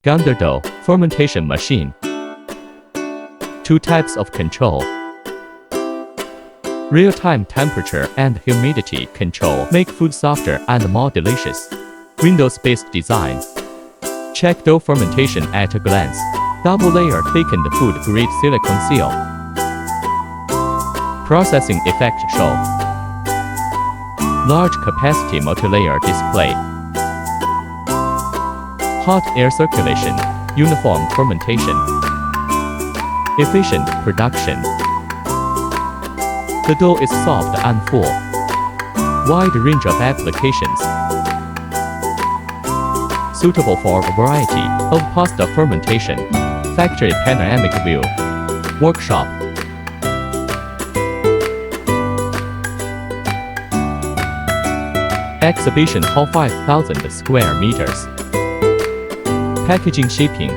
Gounder dough fermentation machine. 2 types of control. Real-time temperature and humidity control make food softer and more delicious. Windows-based design. Check dough fermentation at a glance. Double-layer thickened food-grade silicone seal. Processing effect show. Large capacity multi-layer display. Hot air circulation. Uniform fermentation. Efficient production. The dough is soft and full. Wide range of applications. Suitable for a variety of pasta fermentation. Factory panoramic view. Workshop. Exhibition hall 5,000 square meters. Packaging shipping.